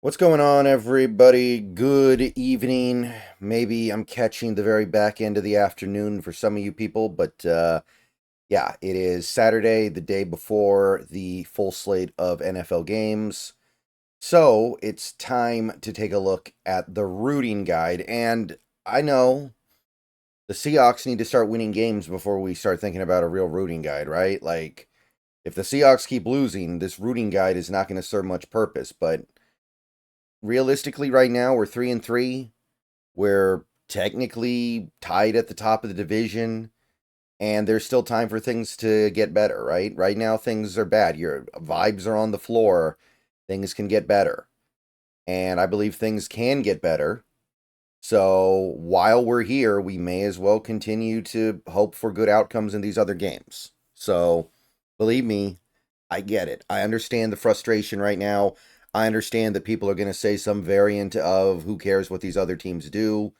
What's going on, everybody? Good evening. Maybe I'm catching the very back end of the afternoon for some of you people, but yeah, it is Saturday, the day before the full slate of NFL games. So it's time to take a look at the rooting guide. And I know the Seahawks need to start winning games before we start thinking about a real rooting guide, right? Like, if the Seahawks keep losing, this rooting guide is not going to serve much purpose, but realistically right now we're 3-3. We're technically tied at the top of the division, and there's still time for things to get better, right? Right now things are bad. Your vibes are on the floor. Things can get better. And I believe things can get better. So while we're here, we may as well continue to hope for good outcomes in these other games. So believe me, I get it. I understand the frustration right now. I understand that people are going to say some variant of who cares what these other teams do.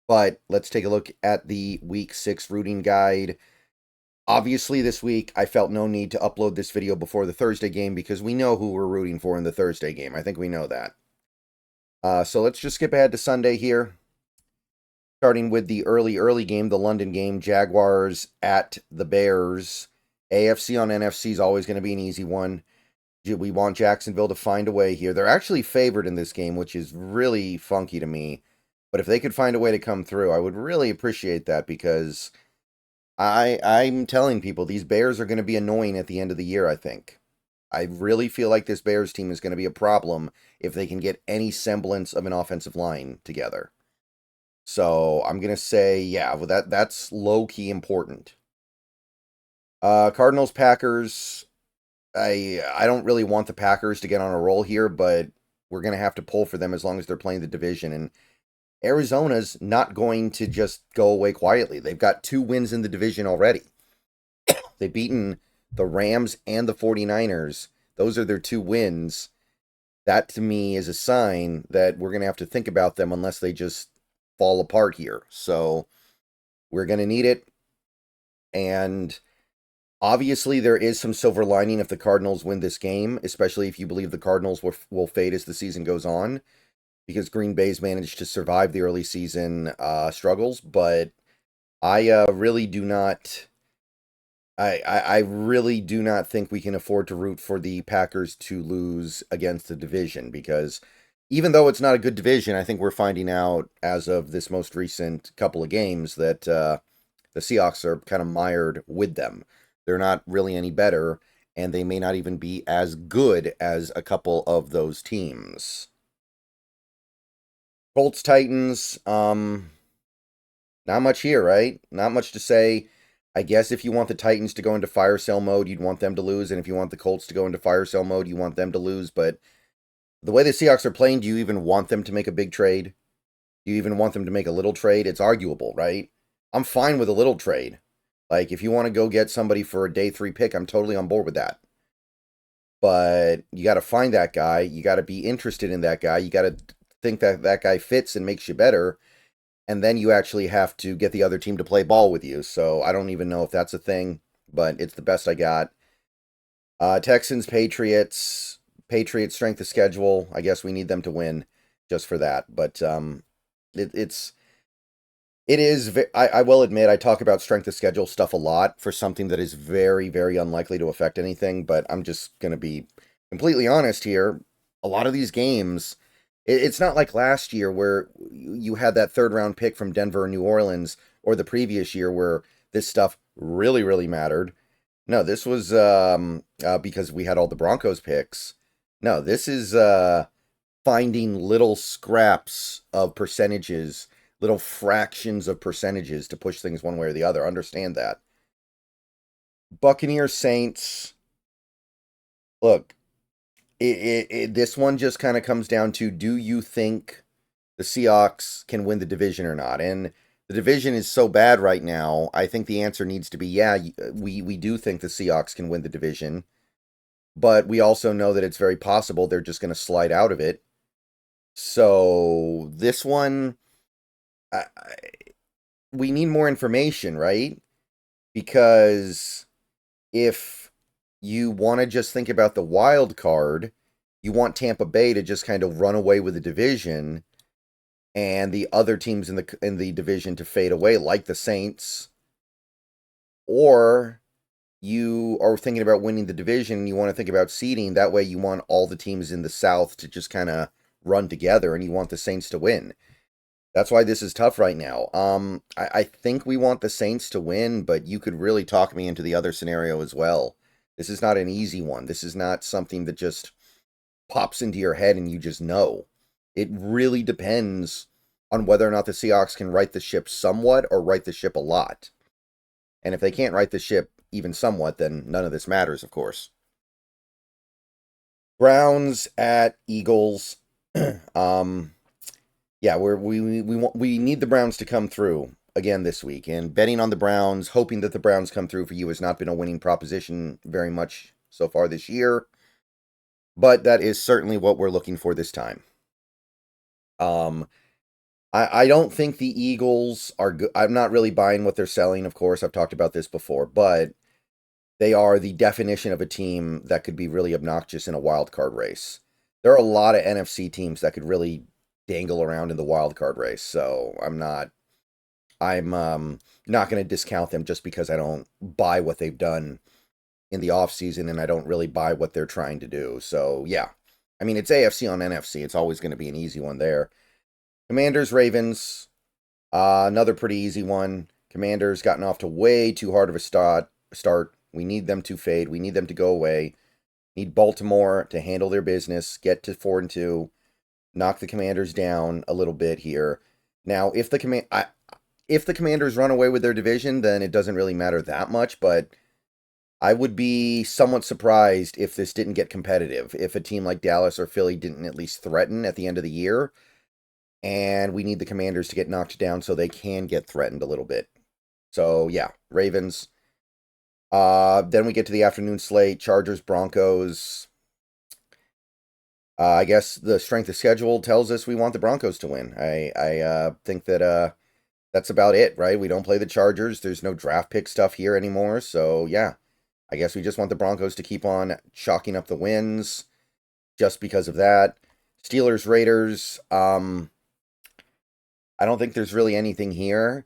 But let's take a look at the week 6 rooting guide. Obviously, this week I felt no need to upload this video before the Thursday game because we know who we're rooting for in the Thursday game. I think we know that. So let's just skip ahead to Sunday here. Starting with the early game, the London game, Jaguars at the Bears. AFC on NFC is always going to be an easy one. We want Jacksonville to find a way here. They're actually favored in this game, which is really funky to me. But if they could find a way to come through, I would really appreciate that because I'm telling people these Bears are going to be annoying at the end of the year, I think. I really feel like this Bears team is going to be a problem if they can get any semblance of an offensive line together. So I'm going to say, yeah, well, that's low-key important. Cardinals, Packers. I don't really want the Packers to get on a roll here, but we're going to have to pull for them as long as they're playing the division. And Arizona's not going to just go away quietly. They've got 2 wins in the division already. They've beaten the Rams and the 49ers. Those are their 2 wins. That to me is a sign that we're going to have to think about them unless they just fall apart here. So we're going to need it. And obviously, there is some silver lining if the Cardinals win this game, especially if you believe the Cardinals will fade as the season goes on, because Green Bay's managed to survive the early season struggles. But I really do not. I really do not think we can afford to root for the Packers to lose against the division because even though it's not a good division, I think we're finding out as of this most recent couple of games that the Seahawks are kind of mired with them. They're not really any better, and they may not even be as good as a couple of those teams. Colts, Titans, not much here, right? Not much to say. I guess if you want the Titans to go into fire sale mode, you'd want them to lose, and if you want the Colts to go into fire sale mode, you want them to lose. But the way the Seahawks are playing, do you even want them to make a big trade? Do you even want them to make a little trade? It's arguable, right? I'm fine with a little trade. Like, if you want to go get somebody for a day 3 pick, I'm totally on board with that. But you got to find that guy. You got to be interested in that guy. You got to think that that guy fits and makes you better. And then you actually have to get the other team to play ball with you. So I don't even know if that's a thing, but it's the best I got. Texans, Patriots. Patriots strength of schedule. I guess we need them to win just for that. But it's it is. I will admit I talk about strength of schedule stuff a lot for something that is very, very unlikely to affect anything. But I'm just gonna be completely honest here. A lot of these games, it's not like last year where you had that 3rd round pick from Denver or New Orleans, or the previous year where this stuff really, really mattered. No, this was because we had all the Broncos picks. No, this is finding little scraps of percentages, little fractions of percentages to push things one way or the other. Understand that. Buccaneers, Saints. Look, this one just kind of comes down to, do you think the Seahawks can win the division or not? And the division is so bad right now. I think the answer needs to be, yeah, we do think the Seahawks can win the division, but we also know that it's very possible they're just going to slide out of it. So this one, we need more information, right? Because if you want to just think about the wild card, you want Tampa Bay to just kind of run away with the division and the other teams in the division to fade away, like the Saints, or you are thinking about winning the division and you want to think about seeding. That way you want all the teams in the South to just kind of run together and you want the Saints to win. That's why this is tough right now. I think we want the Saints to win, but you could really talk me into the other scenario as well. This is not an easy one. This is not something that just pops into your head and you just know. It really depends on whether or not the Seahawks can right the ship somewhat or right the ship a lot. And if they can't right the ship even somewhat, then none of this matters, of course. Browns at Eagles. Yeah, we need the Browns to come through again this week. And betting on the Browns, hoping that the Browns come through for you has not been a winning proposition very much so far this year. But that is certainly what we're looking for this time. I don't think the Eagles are good. I'm not really buying what they're selling, of course. I've talked about this before. But they are the definition of a team that could be really obnoxious in a wild card race. There are a lot of NFC teams that could really dangle around in the wild card race. So I'm not going to discount them just because I don't buy what they've done in the offseason and I don't really buy what they're trying to do. So yeah, I mean, it's AFC on NFC. It's always going to be an easy one there. Commanders, Ravens, another pretty easy one. Commanders gotten off to way too hard of a start. We need them to fade. We need them to go away. Need Baltimore to handle their business, get to 4-2, knock the Commanders down a little bit here. Now, if the Commanders run away with their division, then it doesn't really matter that much, but I would be somewhat surprised if this didn't get competitive, if a team like Dallas or Philly didn't at least threaten at the end of the year, and we need the Commanders to get knocked down so they can get threatened a little bit. So, yeah, Ravens. Then we get to the afternoon slate, Chargers, Broncos. I guess the strength of schedule tells us we want the Broncos to win. I think that that's about it, right? We don't play the Chargers. There's no draft pick stuff here anymore. So, yeah, I guess we just want the Broncos to keep on chalking up the wins just because of that. Steelers, Raiders. I don't think there's really anything here.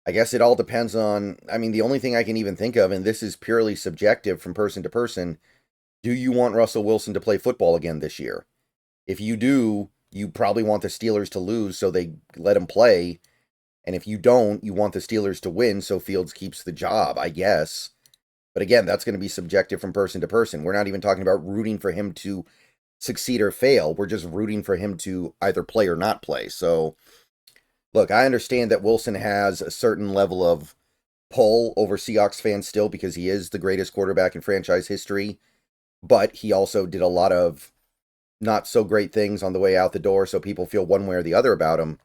I guess it all depends on, I mean, the only thing I can even think of, and this is purely subjective from person to person, do you want Russell Wilson to play football again this year? If you do, you probably want the Steelers to lose so they let him play. And if you don't, you want the Steelers to win so Fields keeps the job, I guess. But again, that's going to be subjective from person to person. We're not even talking about rooting for him to succeed or fail. We're just rooting for him to either play or not play. So, look, I understand that Wilson has a certain level of pull over Seahawks fans still because he is the greatest quarterback in franchise history, but he also did a lot of not so great things on the way out the door, so people feel one way or the other about him.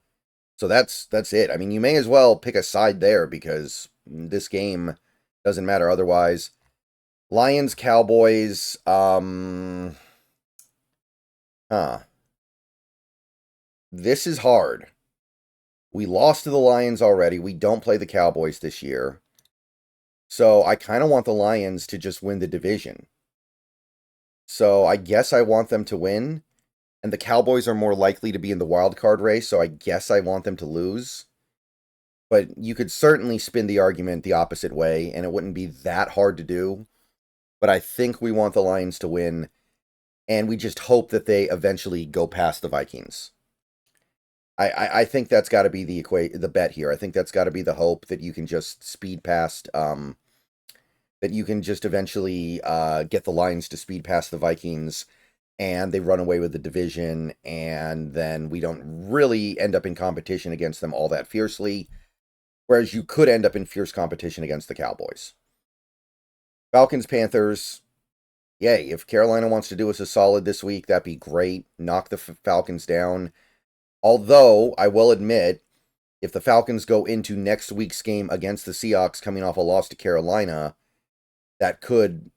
So that's it. I mean, you may as well pick a side there because this game doesn't matter otherwise. Lions, Cowboys, this is hard. We lost to the Lions already. We don't play the Cowboys this year. So I kind of want the Lions to just win the division. So I guess I want them to win. And the Cowboys are more likely to be in the wild card race, so I guess I want them to lose. But you could certainly spin the argument the opposite way, and it wouldn't be that hard to do. But I think we want the Lions to win, and we just hope that they eventually go past the Vikings. I think that's got to be the bet here. I think that's got to be the hope that you can just speed past, that you can just eventually get the Lions to speed past the Vikings, and they run away with the division, and then we don't really end up in competition against them all that fiercely, whereas you could end up in fierce competition against the Cowboys. Falcons, Panthers. Yay, if Carolina wants to do us a solid this week, that'd be great. Knock the Falcons down. Although, I will admit, if the Falcons go into next week's game against the Seahawks coming off a loss to Carolina, that could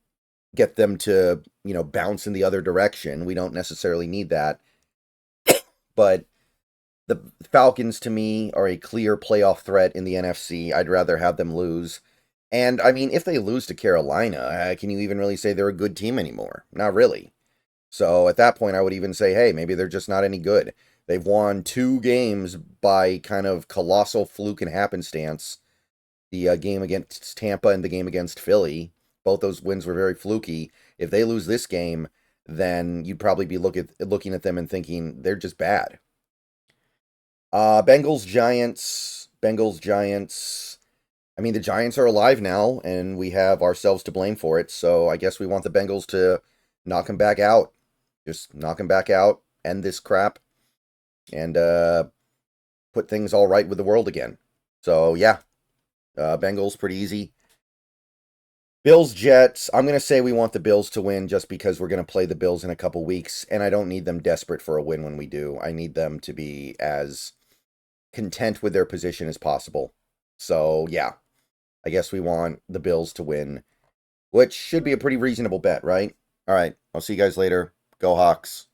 get them to, bounce in the other direction. We don't necessarily need that. But the Falcons, to me, are a clear playoff threat in the NFC. I'd rather have them lose. And, I mean, if they lose to Carolina, can you even really say they're a good team anymore? Not really. So at that point, I would even say, hey, maybe they're just not any good. They've won 2 games by kind of colossal fluke and happenstance. The game against Tampa and the game against Philly, both those wins were very fluky. If they lose this game, then you'd probably be looking at them and thinking they're just bad. Bengals Giants. Bengals Giants. I mean, the Giants are alive now, and we have ourselves to blame for it. So I guess we want the Bengals to knock them back out. Just knock them back out, end this crap, and put things all right with the world again. So yeah, Bengals pretty easy. Bills Jets. I'm gonna say we want the Bills to win just because we're gonna play the Bills in a couple weeks, and I don't need them desperate for a win when we do. I need them to be as content with their position as possible. So yeah, I guess we want the Bills to win, which should be a pretty reasonable bet, right? All right, I'll see you guys later. Go Hawks.